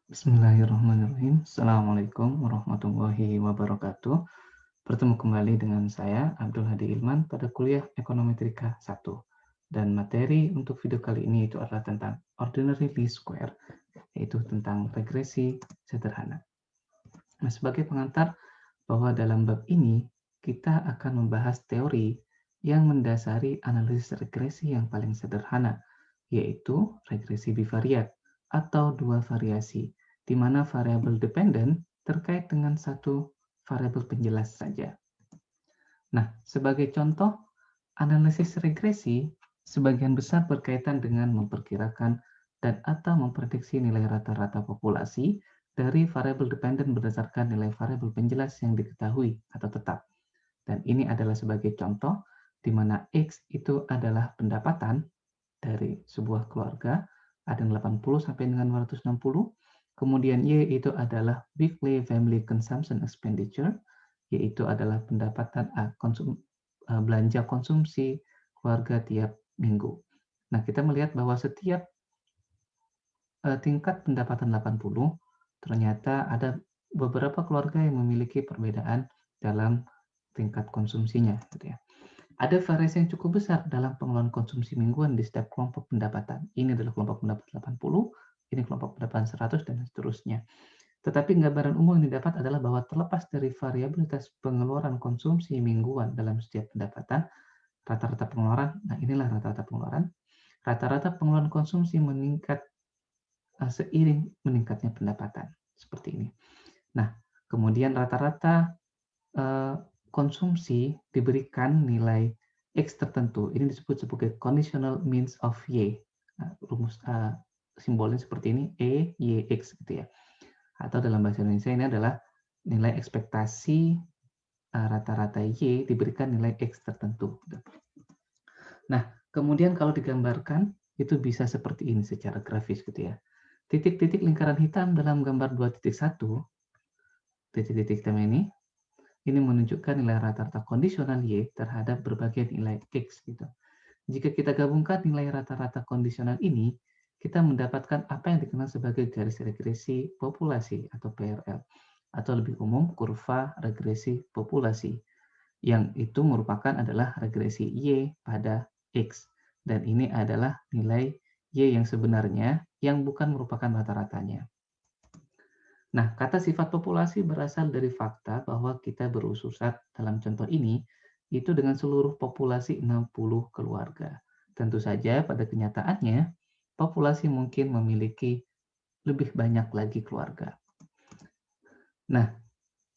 Bismillahirrahmanirrahim. Assalamualaikum warahmatullahi wabarakatuh. Bertemu kembali dengan saya, Abdul Hadi Ilman, pada kuliah Ekonometrika 1. Dan materi untuk video kali ini itu adalah tentang ordinary least square, yaitu tentang regresi sederhana. Nah, sebagai pengantar bahwa dalam bab ini, kita akan membahas teori yang mendasari analisis regresi yang paling sederhana, yaitu regresi bivariat atau dua variasi, di mana variabel dependen terkait dengan satu variabel penjelas saja. Nah, sebagai contoh, analisis regresi sebagian besar berkaitan dengan memperkirakan dan atau memprediksi nilai rata-rata populasi dari variabel dependen berdasarkan nilai variabel penjelas yang diketahui atau tetap. Dan ini adalah sebagai contoh di mana X itu adalah pendapatan dari sebuah keluarga, ada yang 80 sampai dengan 260. Kemudian Y itu adalah weekly family consumption expenditure, yaitu adalah pendapatan belanja konsumsi keluarga tiap minggu. Nah, kita melihat bahwa setiap tingkat pendapatan 80, ternyata ada beberapa keluarga yang memiliki perbedaan dalam tingkat konsumsinya, gitu ya. Ada variasi yang cukup besar dalam pengeluaran konsumsi mingguan di setiap kelompok pendapatan. Ini adalah kelompok pendapatan 80, ini kelompok pendapatan 100, dan seterusnya. Tetapi gambaran umum yang didapat adalah bahwa terlepas dari variabilitas pengeluaran konsumsi mingguan dalam setiap pendapatan, rata-rata pengeluaran, nah inilah rata-rata pengeluaran konsumsi meningkat seiring meningkatnya pendapatan. Seperti ini. Nah, kemudian rata-rata konsumsi diberikan nilai X tertentu. Ini disebut sebagai conditional means of Y. Nah, rumus simbolnya seperti ini, E, Y, X gitu ya. Atau dalam bahasa Indonesia ini adalah nilai ekspektasi rata-rata Y diberikan nilai X tertentu. Nah, kemudian kalau digambarkan, itu bisa seperti ini secara grafis gitu ya. Titik-titik lingkaran hitam dalam gambar 2.1, titik-titik hitam ini menunjukkan nilai rata-rata kondisional Y terhadap berbagai nilai X. Gitu. Jika kita gabungkan nilai rata-rata kondisional ini, kita mendapatkan apa yang dikenal sebagai garis regresi populasi atau PRL, atau lebih umum kurva regresi populasi, yang itu merupakan adalah regresi Y pada X. Dan ini adalah nilai Y yang sebenarnya yang bukan merupakan rata-ratanya. Nah, kata sifat populasi berasal dari fakta bahwa kita berususat dalam contoh ini itu dengan seluruh populasi 60 keluarga. Tentu saja pada kenyataannya populasi mungkin memiliki lebih banyak lagi keluarga. Nah,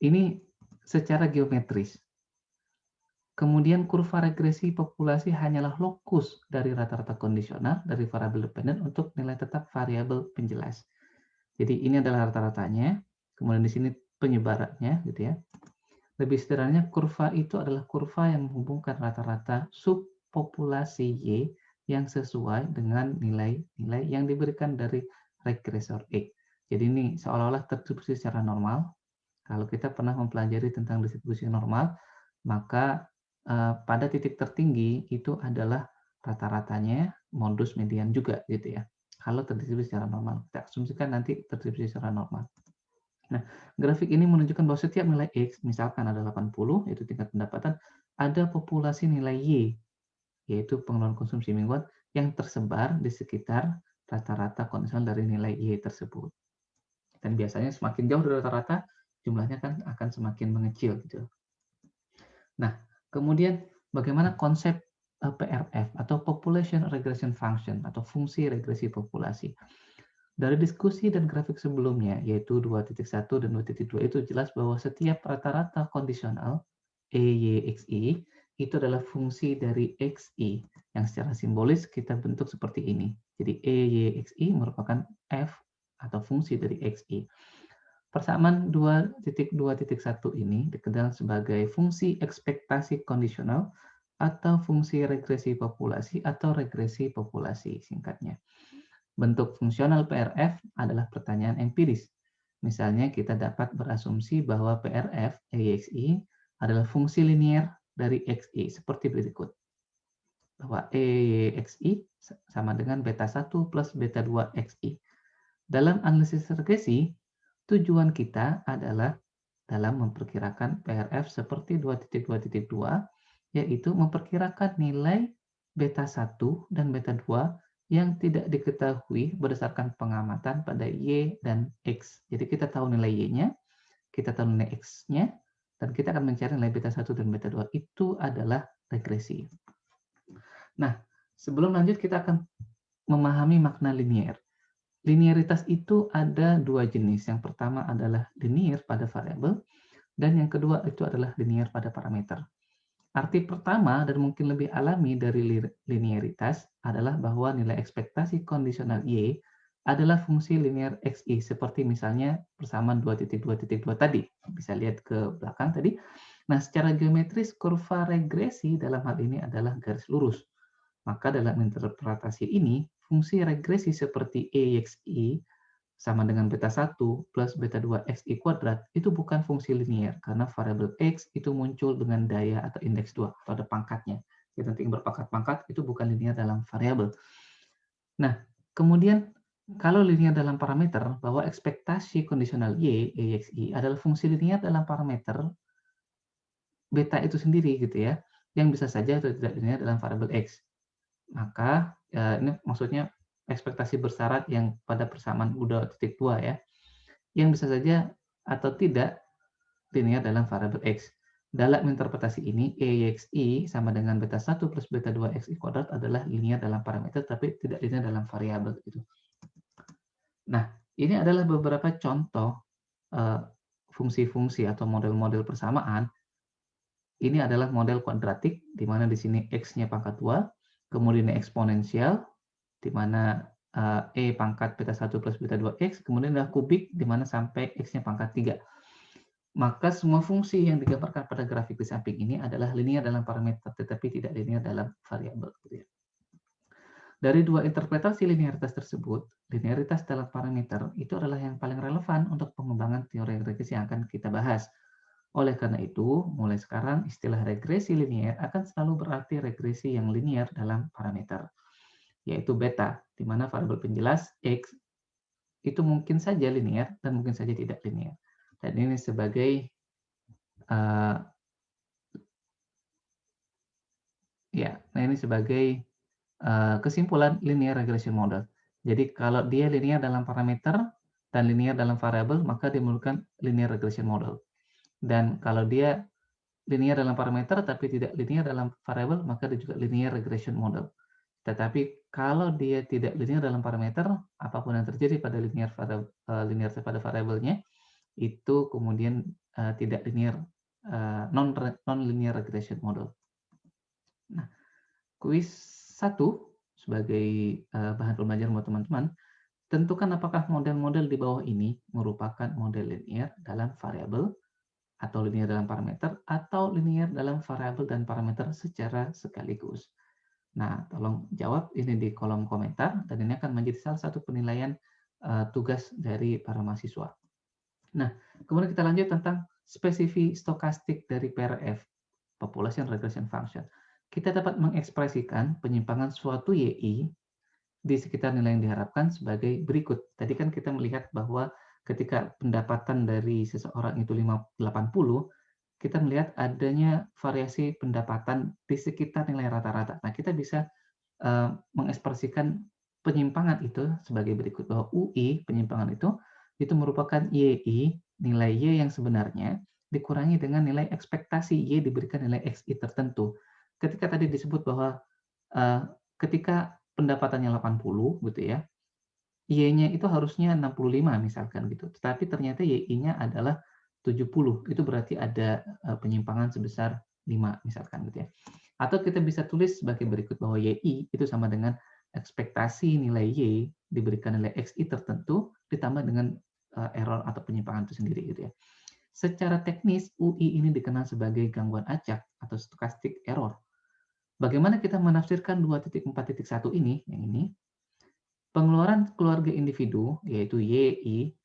ini secara geometris. Kemudian kurva regresi populasi hanyalah lokus dari rata-rata kondisional dari variabel dependen untuk nilai tetap variabel penjelas. Jadi ini adalah rata-ratanya, kemudian di sini penyebarannya gitu ya. Lebih sederhananya kurva itu adalah kurva yang menghubungkan rata-rata subpopulasi Y yang sesuai dengan nilai-nilai yang diberikan dari regresor E. Jadi ini seolah-olah terdistribusi secara normal. Kalau kita pernah mempelajari tentang distribusi normal, maka pada titik tertinggi itu adalah rata-ratanya modus median juga gitu ya. Kalau terdistribusi secara normal, kita asumsikan nanti terdistribusi secara normal. Nah, grafik ini menunjukkan bahwa setiap nilai X, misalkan ada 80, yaitu tingkat pendapatan, ada populasi nilai Y, yaitu pengeluaran konsumsi mingguan, yang tersebar di sekitar rata-rata kondisional dari nilai Y tersebut. Dan biasanya semakin jauh dari rata-rata, jumlahnya kan akan semakin mengecil gitu. Nah, kemudian bagaimana konsep PRF atau Population Regression Function atau fungsi regresi populasi? Dari diskusi dan grafik sebelumnya, yaitu 2.1 dan 2.2, itu jelas bahwa setiap rata-rata kondisional EYXI itu adalah fungsi dari XI yang secara simbolis kita bentuk seperti ini. Jadi EYXI merupakan F atau fungsi dari XI. Persamaan 2.2.1 ini dikenal sebagai fungsi ekspektasi kondisional atau fungsi regresi populasi atau regresi populasi singkatnya. Bentuk fungsional PRF adalah pertanyaan empiris. Misalnya kita dapat berasumsi bahwa PRF EXI adalah fungsi linier dari XI seperti berikut. Bahwa EXI sama dengan beta 1 plus beta 2 XI. Dalam analisis regresi, tujuan kita adalah dalam memperkirakan PRF seperti 2.2.2, yaitu memperkirakan nilai beta 1 dan beta 2 yang tidak diketahui berdasarkan pengamatan pada Y dan X. Jadi kita tahu nilai Y-nya, kita tahu nilai X-nya, dan kita akan mencari nilai beta 1 dan beta 2. Itu adalah regresi. Nah, sebelum lanjut kita akan memahami makna linear. Linearitas itu ada dua jenis. Yang pertama adalah linear pada variabel, dan yang kedua itu adalah linear pada parameter. Arti pertama dan mungkin lebih alami dari linearitas adalah bahwa nilai ekspektasi kondisional Y adalah fungsi linear XI, seperti misalnya persamaan 2.2.2 tadi. Bisa lihat ke belakang tadi. Nah, secara geometris, kurva regresi dalam hal ini adalah garis lurus. Maka dalam interpretasi ini, fungsi regresi seperti EXI sama dengan beta 1 plus beta 2 XI kuadrat itu bukan fungsi linear, karena variabel X itu muncul dengan daya atau indeks 2, atau ada pangkatnya. Jadi nanti berpangkat-pangkat itu bukan linear dalam variabel. Nah, kemudian kalau linear dalam parameter, bahwa ekspektasi kondisional Y, EXI, adalah fungsi linear dalam parameter beta itu sendiri gitu ya, yang bisa saja atau tidak linear dalam variabel X. Maka ini maksudnya ekspektasi bersyarat yang pada persamaan U2.2 ya, yang bisa saja atau tidak linear dalam variabel X. Dalam interpretasi ini, EXI sama dengan beta 1 plus beta 2 XI kuadrat adalah linear dalam parameter, tapi tidak linear dalam variabel. Gitu. Nah, ini adalah beberapa contoh fungsi-fungsi atau model-model persamaan. Ini adalah model kuadratik, di mana di sini X-nya pangkat 2, kemudian eksponensial, di mana E pangkat beta 1 plus beta 2X, kemudian ada kubik, di mana sampai X-nya pangkat 3. Maka semua fungsi yang digambarkan pada grafik di samping ini adalah linear dalam parameter, tetapi tidak linear dalam variabel. Dari dua interpretasi linearitas tersebut, linearitas dalam parameter itu adalah yang paling relevan untuk pengembangan teori regresi yang akan kita bahas. Oleh karena itu, mulai sekarang istilah regresi linear akan selalu berarti regresi yang linear dalam parameter, yaitu beta, di mana variabel penjelas X itu mungkin saja linear dan mungkin saja tidak linear. Dan ini sebagai ini sebagai kesimpulan linear regression model. Jadi kalau dia linear dalam parameter dan linear dalam variabel, maka dia memerlukan linear regression model. Dan kalau dia linear dalam parameter tapi tidak linear dalam variabel, maka dia juga linear regression model. Tetapi kalau dia tidak linear dalam parameter, apapun yang terjadi pada linear pada variabelnya, itu kemudian tidak linear, non-linear regression model. Nah, kuis 1 sebagai bahan pembelajaran buat teman-teman, tentukan apakah model-model di bawah ini merupakan model linear dalam variabel atau linear dalam parameter atau linear dalam variabel dan parameter secara sekaligus. Nah, tolong jawab ini di kolom komentar dan ini akan menjadi salah satu penilaian tugas dari para mahasiswa. Nah, kemudian kita lanjut tentang spesifik stokastik dari PRF, Population Regression Function. Kita dapat mengekspresikan penyimpangan suatu YI di sekitar nilai yang diharapkan sebagai berikut. Tadi kan kita melihat bahwa ketika pendapatan dari seseorang itu 80, kita melihat adanya variasi pendapatan di sekitar nilai rata-rata. Nah, kita bisa mengekspresikan penyimpangan itu sebagai berikut, bahwa UI, penyimpangan itu merupakan YI, nilai Y yang sebenarnya, dikurangi dengan nilai ekspektasi Y diberikan nilai XI tertentu. Ketika tadi disebut bahwa ketika pendapatannya 80 gitu ya, Y-nya itu harusnya 65 misalkan gitu. Tetapi ternyata Y-nya adalah 70. Itu berarti ada penyimpangan sebesar 5 misalkan gitu ya. Atau kita bisa tulis sebagai berikut bahwa YI itu sama dengan ekspektasi nilai Y diberikan nilai XI tertentu ditambah dengan error atau penyimpangan itu sendiri gitu ya. Secara teknis, UI ini dikenal sebagai gangguan acak atau stochastic error. Bagaimana kita menafsirkan 2.4.1 ini, yang ini? Pengeluaran keluarga individu, yaitu YI,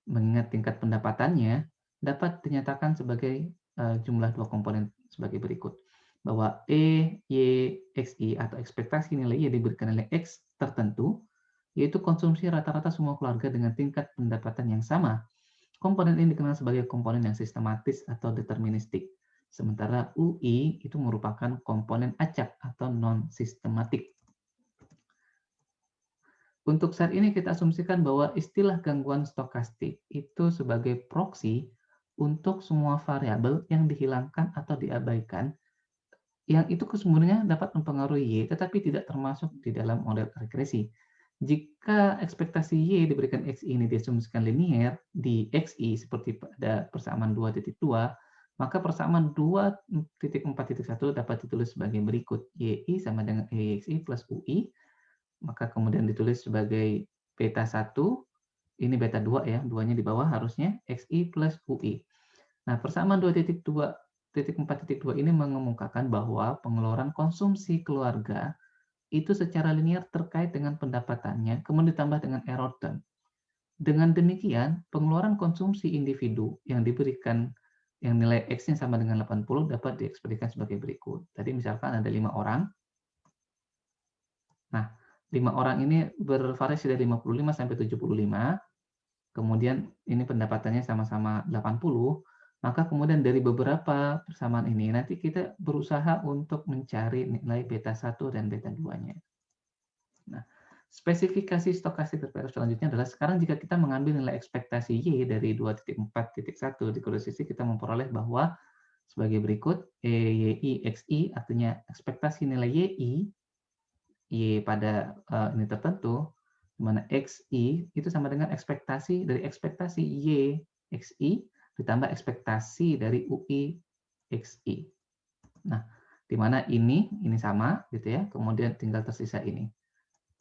mengingat tingkat pendapatannya, dapat dinyatakan sebagai jumlah dua komponen sebagai berikut. Bahwa E, Y, XI atau ekspektasi nilai Y diberikan nilai X tertentu, yaitu konsumsi rata-rata semua keluarga dengan tingkat pendapatan yang sama. Komponen ini dikenal sebagai komponen yang sistematis atau deterministik. Sementara UI itu merupakan komponen acak atau non-sistematik. Untuk saat ini kita asumsikan bahwa istilah gangguan stokastik itu sebagai proksi untuk semua variabel yang dihilangkan atau diabaikan, yang itu sebenarnya dapat mempengaruhi Y, tetapi tidak termasuk di dalam model regresi. Jika ekspektasi Y diberikan XI ini diasumsikan linier di XI seperti pada persamaan 2.2, maka persamaan 2.4.1 dapat ditulis sebagai berikut. YI sama dengan EXI plus UI, maka kemudian ditulis sebagai beta 1, ini beta 2 ya, 2-nya di bawah harusnya, XI plus UI. Nah, persamaan 2.4.2 ini mengemukakan bahwa pengeluaran konsumsi keluarga itu secara linear terkait dengan pendapatannya, kemudian ditambah dengan error term. Dengan demikian, pengeluaran konsumsi individu yang diberikan yang nilai X-nya sama dengan 80 dapat diekspresikan sebagai berikut. Tadi misalkan ada 5 orang. Nah, 5 orang ini bervariasi dari 55 sampai 75, kemudian ini pendapatannya sama-sama 80, maka kemudian dari beberapa persamaan ini, nanti kita berusaha untuk mencari nilai beta 1 dan beta 2-nya. Nah, spesifikasi stokastik terbaru selanjutnya adalah sekarang jika kita mengambil nilai ekspektasi Y dari 2.4.1 di kedua sisi, kita memperoleh bahwa sebagai berikut, EYI XI artinya ekspektasi nilai YI Y pada ini tertentu, di mana XI itu sama dengan ekspektasi dari ekspektasi Y XI ditambah ekspektasi dari UI XI. Nah, di mana ini sama gitu ya, kemudian tinggal tersisa ini.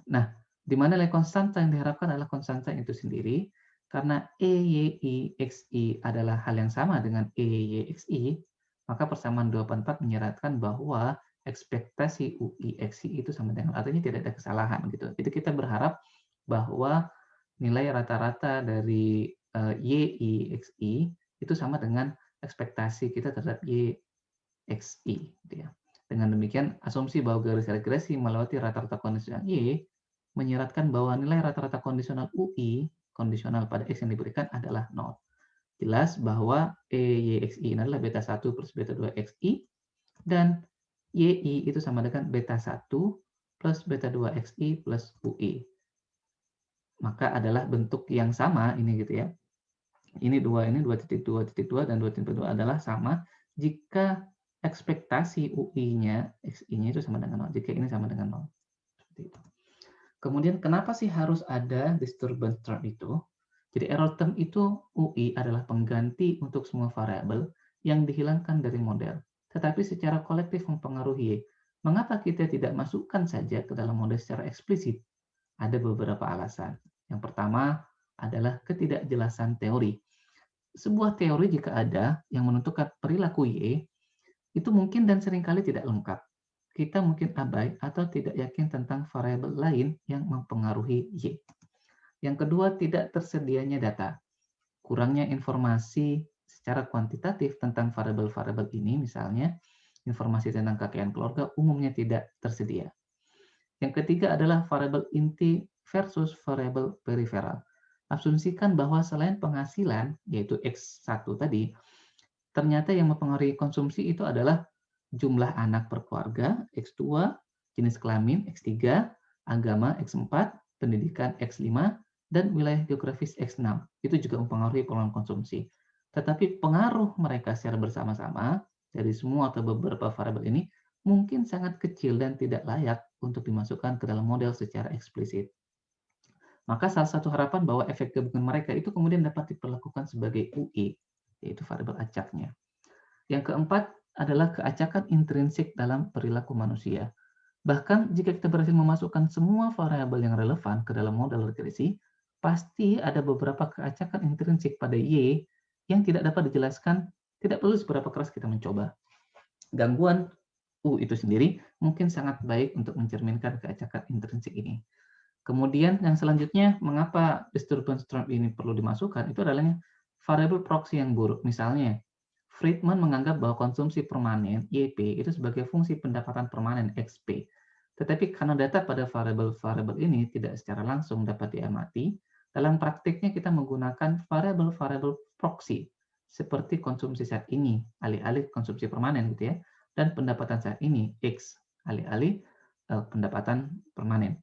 Nah, di mana nilai konstanta yang diharapkan adalah konstanta itu sendiri, karena EYI XI adalah hal yang sama dengan EYI XI, maka persamaan 2/4 menyeratkan bahwa ekspektasi UI XI itu sama dengan, artinya tidak ada kesalahan gitu. Jadi kita berharap bahwa nilai rata-rata dari YI XI itu sama dengan ekspektasi kita terhadap Y XI gitu ya. Dengan demikian, asumsi bahwa garis regresi melewati rata-rata kondisional Y menyeratkan bahwa nilai rata-rata kondisional UI, kondisional pada X yang diberikan adalah 0. Jelas bahwa EYXI ini adalah beta 1 plus beta 2 XI, dan YI itu sama dengan beta 1 plus beta 2 XI plus UI. Maka adalah bentuk yang sama ini gitu ya. Ini 2.2.2 dan 2.2 adalah sama jika ekspektasi UI-nya, XI-nya itu sama dengan 0. Jika ini sama dengan 0. Seperti itu. Kemudian kenapa sih harus ada disturbance term itu? Jadi error term itu UI adalah pengganti untuk semua variabel yang dihilangkan dari model, tetapi secara kolektif mempengaruhi. Mengapa kita tidak masukkan saja ke dalam model secara eksplisit? Ada beberapa alasan. Yang pertama adalah ketidakjelasan teori. Sebuah teori jika ada yang menentukan perilaku Y, itu mungkin dan seringkali tidak lengkap. Kita mungkin abai atau tidak yakin tentang variabel lain yang mempengaruhi Y. Yang kedua, tidak tersedianya data. Kurangnya informasi secara kuantitatif tentang variabel-variabel ini, misalnya informasi tentang kekayaan keluarga umumnya tidak tersedia. Yang ketiga adalah variabel inti versus variabel periferal. Asumsikan bahwa selain penghasilan, yaitu X1 tadi, ternyata yang mempengaruhi konsumsi itu adalah jumlah anak per keluarga, X2, jenis kelamin, X3, agama, X4, pendidikan, X5, dan wilayah geografis X6. Itu juga mempengaruhi pengelolaan konsumsi. Tetapi pengaruh mereka secara bersama-sama dari semua atau beberapa variabel ini mungkin sangat kecil dan tidak layak untuk dimasukkan ke dalam model secara eksplisit. Maka salah satu harapan bahwa efek gabungan mereka itu kemudian dapat diperlakukan sebagai UI, yaitu variabel acaknya. Yang keempat adalah keacakan intrinsik dalam perilaku manusia. Bahkan jika kita berhasil memasukkan semua variabel yang relevan ke dalam model regresi, pasti ada beberapa keacakan intrinsik pada Y yang tidak dapat dijelaskan, tidak perlu seberapa keras kita mencoba. Gangguan U itu sendiri mungkin sangat baik untuk mencerminkan keacakan intrinsik ini. Kemudian yang selanjutnya, mengapa disturbance term ini perlu dimasukkan, itu adalah variabel proksi yang buruk. Misalnya, Friedman menganggap bahwa konsumsi permanen, YP, itu sebagai fungsi pendapatan permanen, XP. Tetapi karena data pada variabel-variabel ini tidak secara langsung dapat diamati, dalam praktiknya kita menggunakan variabel-variabel proxy, seperti konsumsi saat ini, alih-alih konsumsi permanen gitu ya, dan pendapatan saat ini, X, alih-alih pendapatan permanen.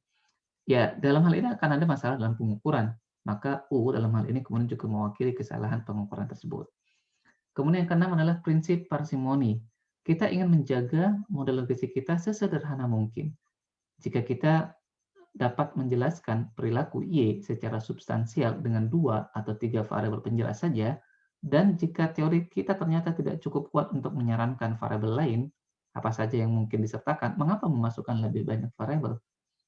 Ya, dalam hal ini akan ada masalah dalam pengukuran, maka U dalam hal ini kemudian juga mewakili kesalahan pengukuran tersebut. Kemudian yang keenam adalah prinsip parsimoni. Kita ingin menjaga model regresi kita sesederhana mungkin. Jika kita dapat menjelaskan perilaku Y secara substansial dengan 2 atau 3 variabel penjelas saja, dan jika teori kita ternyata tidak cukup kuat untuk menyarankan variabel lain, apa saja yang mungkin disertakan, mengapa memasukkan lebih banyak variabel?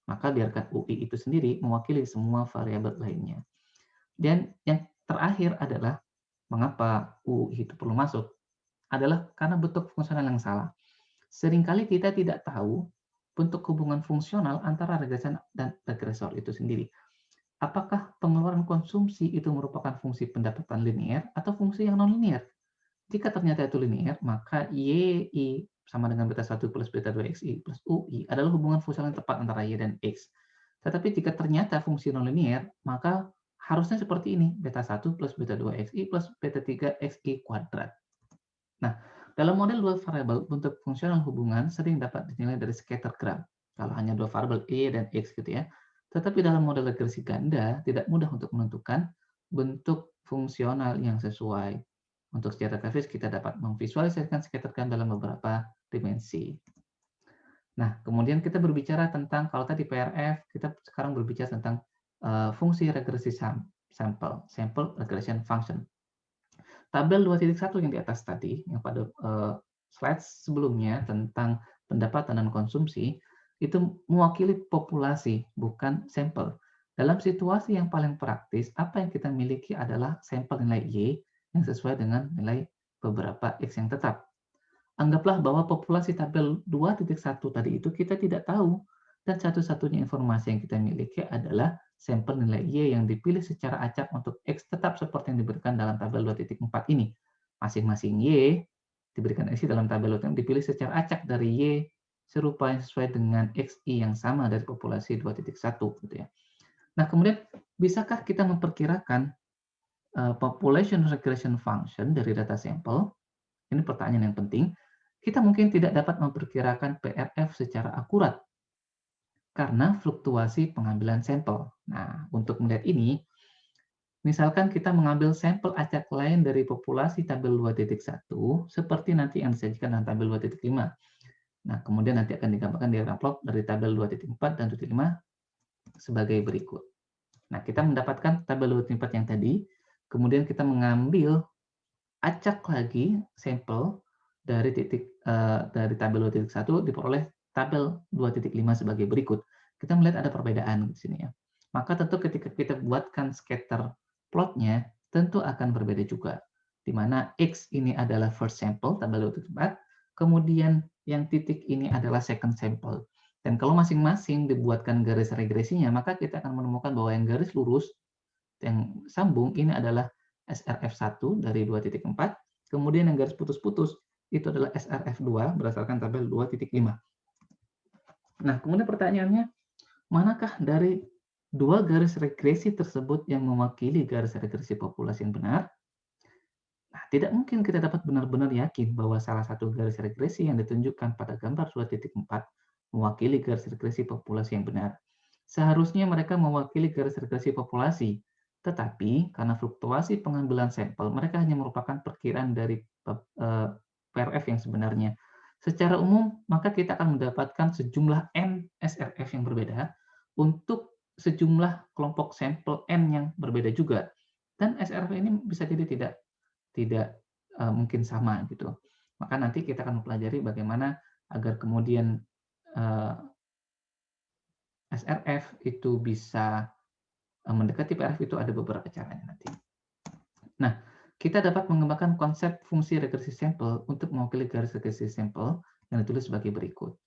Maka biarkan UI itu sendiri mewakili semua variabel lainnya. Dan yang terakhir adalah mengapa UI itu perlu masuk, adalah karena bentuk fungsional yang salah. Seringkali kita tidak tahu bentuk hubungan fungsional antara regresan dan regresor itu sendiri. Apakah pengeluaran konsumsi itu merupakan fungsi pendapatan linear atau fungsi yang non-linear? Jika ternyata itu linear, maka YI sama dengan beta 1 plus beta 2 XI plus UI adalah hubungan fungsional yang tepat antara Y dan X. Tetapi jika ternyata fungsi non-linear, maka harusnya seperti ini, beta 1 plus beta 2 XI plus beta 3 XI kuadrat. Nah, dalam model dua variabel, bentuk fungsional hubungan sering dapat dinilai dari scattergram, kalau hanya dua variabel Y dan X gitu ya. Tetapi dalam model regresi ganda, tidak mudah untuk menentukan bentuk fungsional yang sesuai. Untuk secara grafis, kita dapat memvisualisasikan scattergram dalam beberapa dimensi. Nah, kemudian kita berbicara tentang, kalau tadi PRF, kita sekarang berbicara tentang fungsi regresi sample regression function. Tabel 2.1 yang di atas tadi, yang pada slide sebelumnya tentang pendapatan dan konsumsi, itu mewakili populasi, bukan sampel. Dalam situasi yang paling praktis, apa yang kita miliki adalah sampel nilai Y yang sesuai dengan nilai beberapa X yang tetap. Anggaplah bahwa populasi tabel 2.1 tadi itu kita tidak tahu, dan satu-satunya informasi yang kita miliki adalah sampel nilai Y yang dipilih secara acak untuk X tetap seperti yang diberikan dalam tabel 2.4 ini. Masing-masing Y diberikan X dalam tabel yang dipilih secara acak dari Y serupa yang sesuai dengan XI yang sama dari populasi 2.1 gitu ya. Nah, kemudian bisakah kita memperkirakan population regression function dari data sampel? Ini pertanyaan yang penting. Kita mungkin tidak dapat memperkirakan PRF secara akurat karena fluktuasi pengambilan sampel. Nah, untuk melihat ini, misalkan kita mengambil sampel acak lain dari populasi tabel 2.1, seperti nanti yang disajikan dalam tabel 2.5. Nah, kemudian nanti akan digambarkan diagram plot dari tabel 2.4 dan 2.5 sebagai berikut. Nah, kita mendapatkan tabel 2.4 yang tadi, kemudian kita mengambil acak lagi sampel dari dari tabel 2.1 diperoleh tabel 2.5 sebagai berikut. Kita melihat ada perbedaan di sini ya. Maka tentu ketika kita buatkan scatter plotnya, tentu akan berbeda juga. Di mana X ini adalah first sample, tabel 2.4, kemudian yang titik ini adalah second sample. Dan kalau masing-masing dibuatkan garis regresinya, maka kita akan menemukan bahwa yang garis lurus, yang sambung, ini adalah SRF1 dari 2.4, kemudian yang garis putus-putus itu adalah SRF2 berdasarkan tabel 2.5. Nah, kemudian pertanyaannya, manakah dari dua garis regresi tersebut yang mewakili garis regresi populasi yang benar? Nah, tidak mungkin kita dapat benar-benar yakin bahwa salah satu garis regresi yang ditunjukkan pada gambar 2.4 mewakili garis regresi populasi yang benar. Seharusnya mereka mewakili garis regresi populasi, tetapi karena fluktuasi pengambilan sampel, mereka hanya merupakan perkiraan dari PRF yang sebenarnya. Secara umum, maka kita akan mendapatkan sejumlah N SRF yang berbeda untuk sejumlah kelompok sampel N yang berbeda juga. Dan SRF ini bisa jadi tidak mungkin sama gitu. Maka nanti kita akan mempelajari bagaimana agar kemudian SRF itu bisa mendekati PRF, itu ada beberapa caranya nanti. Nah, kita dapat mengembangkan konsep fungsi regresi sampel untuk mewakili garis regresi sampel yang ditulis sebagai berikut.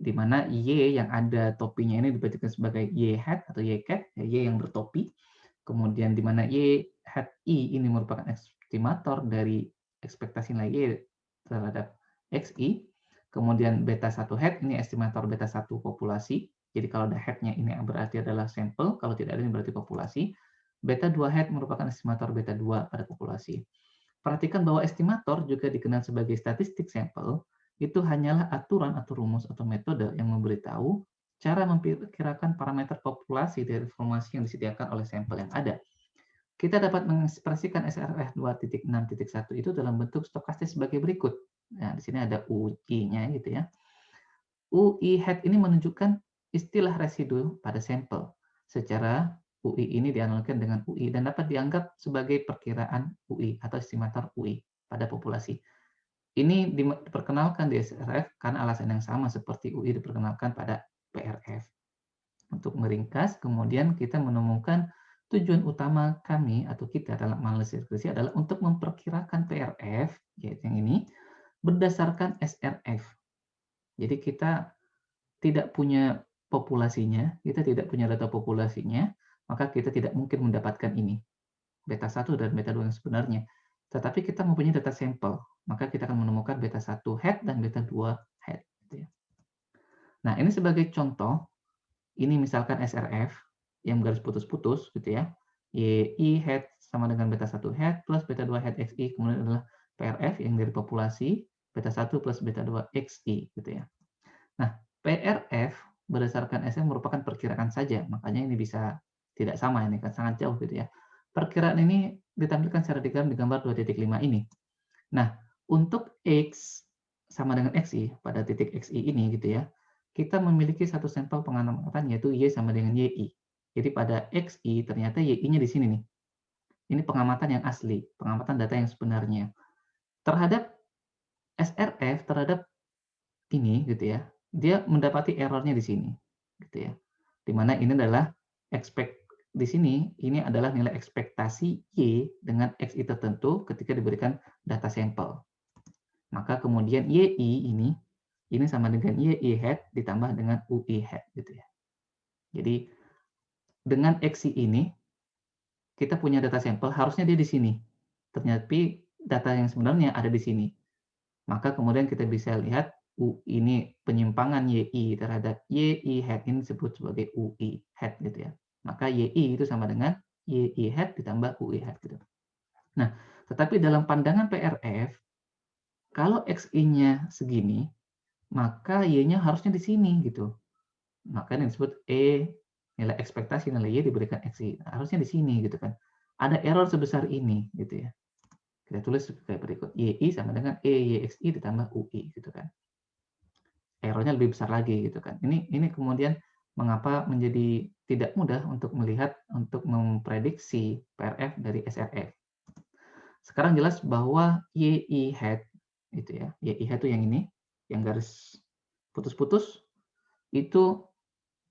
Di mana Y yang ada topinya ini dibacakan sebagai Y hat atau Y cat, Y yang bertopi. Kemudian di mana Y hat I ini merupakan estimator dari ekspektasi nilai Y terhadap XI. Kemudian beta 1 head, ini estimator beta 1 populasi. Jadi kalau ada head-nya ini berarti adalah sampel, kalau tidak ada ini berarti populasi. Beta 2 head merupakan estimator beta 2 pada populasi. Perhatikan bahwa estimator juga dikenal sebagai statistik sampel, itu hanyalah aturan atau rumus atau metode yang memberitahu cara memperkirakan parameter populasi dari informasi yang disediakan oleh sampel yang ada. Kita dapat mengekspresikan SRF 2.6.1 itu dalam bentuk stokastis sebagai berikut. Nah, di sini ada UI-nya gitu ya. UI head ini menunjukkan istilah residu pada sampel. Secara UI ini dianalogikan dengan UI dan dapat dianggap sebagai perkiraan UI atau estimator UI pada populasi. Ini diperkenalkan di SRF karena alasan yang sama seperti UI diperkenalkan pada PRF. Untuk meringkas, kemudian kita menemukan tujuan utama kami atau kita dalam analisis regresi adalah untuk memperkirakan PRF, yaitu yang ini, berdasarkan SRF. Jadi kita tidak punya populasinya, kita tidak punya data populasinya, maka kita tidak mungkin mendapatkan ini, beta 1 dan beta 2 yang sebenarnya. Tetapi kita mempunyai data sampel, maka kita akan menemukan beta 1 head dan beta 2 head. Gitu ya. Nah, ini sebagai contoh, ini misalkan SRF yang garis putus-putus gitu ya. YI head sama dengan beta 1 head plus beta 2 head XI, kemudian adalah PRF yang dari populasi beta 1 plus beta 2 XI gitu ya. Nah, PRF berdasarkan SM merupakan perkiraan saja, makanya ini bisa tidak sama, ini kan sangat jauh gitu ya. Perkiraan ini ditampilkan secara diagram di gambar 2.5 ini. Nah, untuk X sama dengan XI pada titik XI ini gitu ya, kita memiliki satu sampel pengamatan yaitu Y sama dengan YI. Jadi pada XI ternyata YI-nya di sini nih. Ini pengamatan yang asli, pengamatan data yang sebenarnya. Terhadap SRF, terhadap ini gitu ya, dia mendapati errornya di sini, gitu ya. Di mana ini adalah di sini ini adalah nilai ekspektasi Y dengan XI tertentu ketika diberikan data sampel. Maka kemudian YI ini sama dengan YI head ditambah dengan UI head gitu ya. Jadi dengan XI ini kita punya data sampel harusnya dia di sini. Ternyata data yang sebenarnya ada di sini. Maka kemudian kita bisa lihat ini penyimpangan YI terhadap YI head ini disebut sebagai UI head gitu ya. Maka YI itu sama dengan YI head ditambah UI head gitu. Nah, tetapi dalam pandangan PRF, kalau XI-nya segini, maka Y-nya harusnya di sini gitu. Maka yang disebut nilai ekspektasi nilai Y diberikan XI. Nah, harusnya di sini gitu kan. Ada error sebesar ini gitu ya. Kita tulis kayak berikut. YI sama dengan YXI ditambah UI gitu kan. Errornya lebih besar lagi gitu kan. Ini kemudian mengapa menjadi tidak mudah untuk melihat, untuk memprediksi PRF dari SRF. Sekarang jelas bahwa YI head itu ya. YI head itu yang ini, yang garis putus-putus itu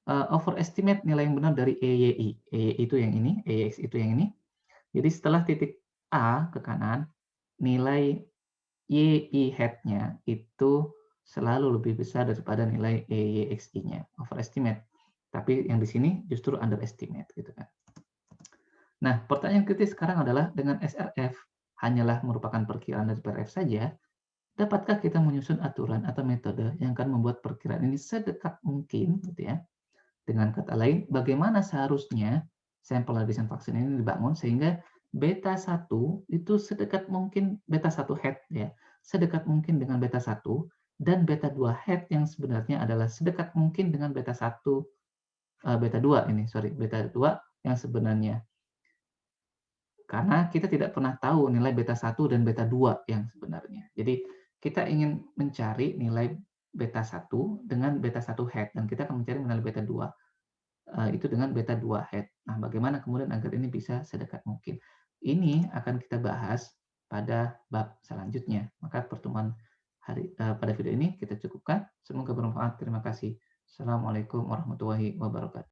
overestimate nilai yang benar dari EYI. EYI itu yang ini, EYX itu yang ini. Jadi setelah titik A ke kanan, nilai YI head-nya itu selalu lebih besar daripada nilai EYXI-nya, overestimate. Tapi yang di sini justru underestimate gitu kan. Nah, pertanyaan kritis sekarang adalah dengan SRF hanyalah merupakan perkiraan dari PRF saja, dapatkah kita menyusun aturan atau metode yang akan membuat perkiraan ini sedekat mungkin gitu ya. Dengan kata lain, bagaimana seharusnya sampel lapisan vaksin ini dibangun sehingga beta 1 itu sedekat mungkin, beta 1 head ya, sedekat mungkin dengan beta 1 dan beta 2 head yang sebenarnya adalah sedekat mungkin dengan beta 1 beta 2 ini, sorry, beta 2 yang sebenarnya. Karena kita tidak pernah tahu nilai beta 1 dan beta 2 yang sebenarnya. Jadi kita ingin mencari nilai beta 1 dengan beta 1 head dan kita akan mencari nilai beta 2 itu dengan beta 2 head. Nah, bagaimana kemudian agar ini bisa sedekat mungkin? Ini akan kita bahas pada bab selanjutnya. Maka pertemuan pada video ini kita cukupkan. Semoga bermanfaat. Terima kasih. Assalamualaikum warahmatullahi wabarakatuh.